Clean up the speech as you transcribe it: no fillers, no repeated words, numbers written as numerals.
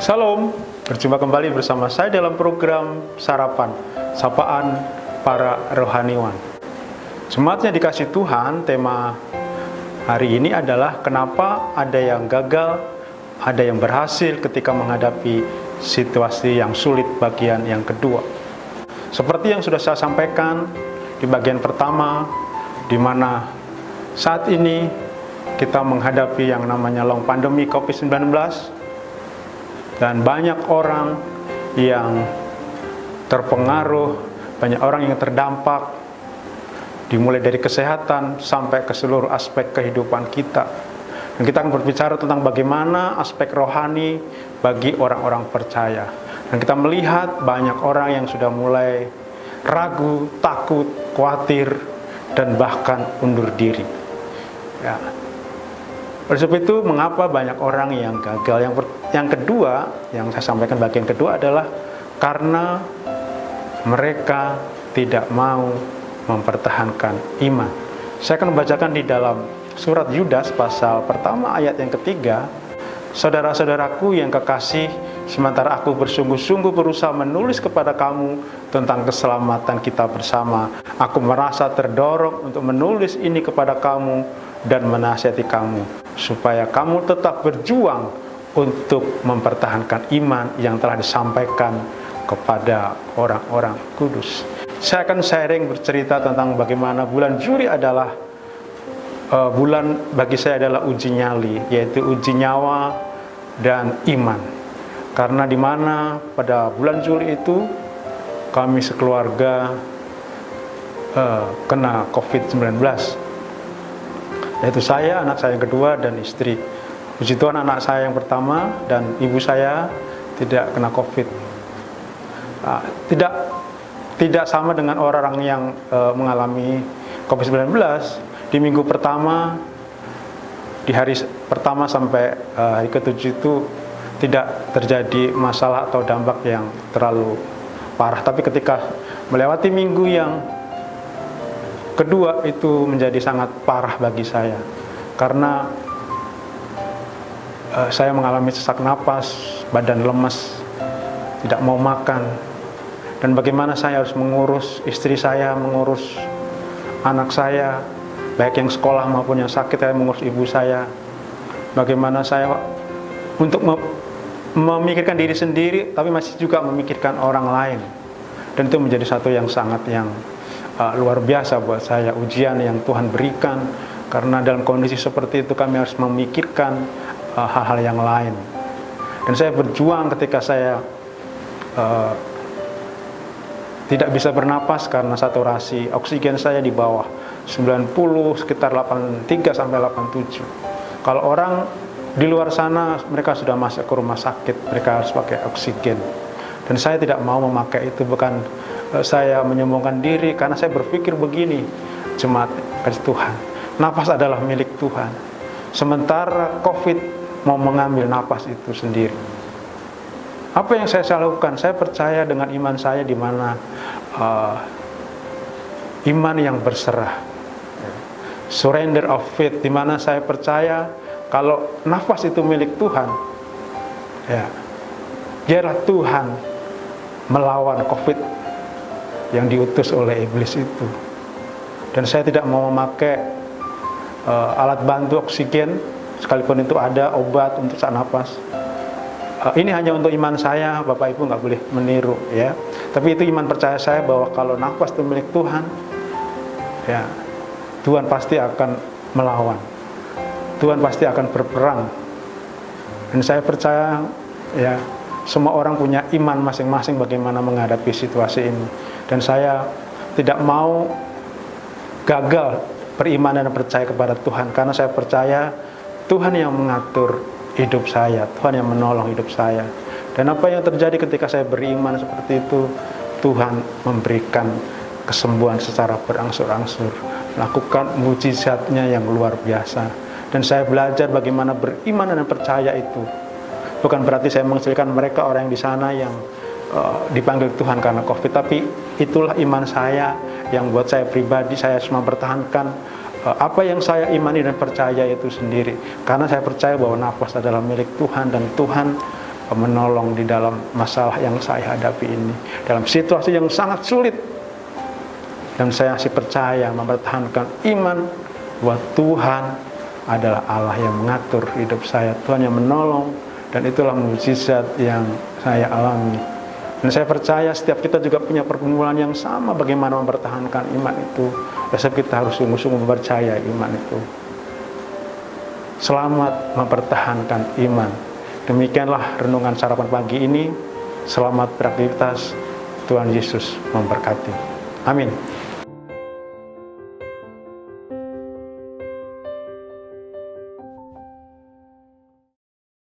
Shalom, berjumpa kembali bersama saya dalam program Sarapan, Sapaan Para Rohaniwan. Jemaatnya dikasih Tuhan, tema hari ini adalah kenapa ada yang gagal, ada yang berhasil ketika menghadapi situasi yang sulit bagian yang kedua. Seperti yang sudah saya sampaikan di bagian pertama, di mana saat ini kita menghadapi yang namanya long pandemi COVID-19, dan banyak orang yang terpengaruh, banyak orang yang terdampak, dimulai dari kesehatan sampai ke seluruh aspek kehidupan kita. Dan kita akan berbicara tentang bagaimana aspek rohani bagi orang-orang percaya. Dan kita melihat banyak orang yang sudah mulai ragu, takut, khawatir, dan bahkan undur diri. Ya. Oleh sebab itu, mengapa banyak orang yang gagal? Yang kedua, yang saya sampaikan bagian kedua adalah karena mereka tidak mau mempertahankan iman. Saya akan membacakan di dalam surat Yudas pasal pertama ayat yang ketiga. Saudara-saudaraku yang kekasih, sementara aku bersungguh-sungguh berusaha menulis kepada kamu tentang keselamatan kita bersama, aku merasa terdorong untuk menulis ini kepada kamu dan menasihati kamu, supaya kamu tetap berjuang untuk mempertahankan iman yang telah disampaikan kepada orang-orang kudus. Saya akan sharing bercerita tentang bagaimana bulan Juli adalah bulan bagi saya adalah uji nyali, yaitu uji nyawa dan iman. Karena di mana pada bulan Juli itu kami sekeluarga kena COVID-19. Yaitu saya, anak saya yang kedua, dan istri. Puji Tuhan, anak saya yang pertama dan ibu saya tidak kena COVID. Tidak sama dengan orang yang mengalami COVID-19. Di minggu pertama, di hari pertama sampai hari ke-7 itu tidak terjadi masalah atau dampak yang terlalu parah. Tapi ketika melewati minggu yang kedua itu menjadi sangat parah bagi saya, karena saya mengalami sesak napas, badan lemas, tidak mau makan, dan bagaimana saya harus mengurus istri saya, mengurus anak saya, baik yang sekolah maupun yang sakit, saya mengurus ibu saya. Bagaimana saya untuk memikirkan diri sendiri, tapi masih juga memikirkan orang lain, dan itu menjadi satu yang sangat luar biasa buat saya, ujian yang Tuhan berikan. Karena dalam kondisi seperti itu kami harus memikirkan hal-hal yang lain. Dan saya berjuang ketika saya tidak bisa bernapas karena saturasi oksigen saya di bawah 90, sekitar 83 sampai 87. Kalau orang di luar sana mereka sudah masuk ke rumah sakit, mereka harus pakai oksigen. Dan saya tidak mau memakai itu, bukan saya menyombongkan diri, karena saya berpikir begini, jemaat kasih Tuhan, napas adalah milik Tuhan, sementara COVID mau mengambil napas itu sendiri. Apa yang saya lakukan? Saya percaya dengan iman saya, di mana iman yang berserah, surrender of faith, di mana saya percaya kalau nafas itu milik Tuhan, ya, biarlah Tuhan melawan COVID yang diutus oleh iblis itu. Dan saya tidak mau memakai alat bantu oksigen, sekalipun itu ada obat untuk sesak napas. Ini hanya untuk iman saya, Bapak Ibu nggak boleh meniru, ya. Tapi itu iman percaya saya bahwa kalau nafas itu milik Tuhan, ya, Tuhan pasti akan melawan. Tuhan pasti akan berperang. Dan saya percaya, ya, semua orang punya iman masing-masing bagaimana menghadapi situasi ini. Dan saya tidak mau gagal beriman dan percaya kepada Tuhan, karena saya percaya Tuhan yang mengatur hidup saya, Tuhan yang menolong hidup saya. Dan apa yang terjadi ketika saya beriman seperti itu, Tuhan memberikan kesembuhan secara berangsur-angsur, melakukan mujizatnya yang luar biasa. Dan saya belajar bagaimana beriman dan percaya itu. Bukan berarti saya mengecilkan mereka, orang yang di sana yang dipanggil Tuhan karena COVID, tapi itulah iman saya yang buat saya pribadi, saya harus mempertahankan apa yang saya imani dan percaya itu sendiri. Karena saya percaya bahwa nafas adalah milik Tuhan, dan Tuhan Engkau menolong di dalam masalah yang saya hadapi ini, dalam situasi yang sangat sulit. Dan saya masih percaya mempertahankan iman bahwa Tuhan adalah Allah yang mengatur hidup saya, Tuhan yang menolong, dan itulah mukjizat yang saya alami. Dan saya percaya setiap kita juga punya pergumulan yang sama bagaimana mempertahankan iman itu. Sebab kita harus sungguh-sungguh mempercayai iman itu. Selamat mempertahankan iman. Demikianlah renungan sarapan pagi ini. Selamat beraktivitas. Tuhan Yesus memberkati. Amin.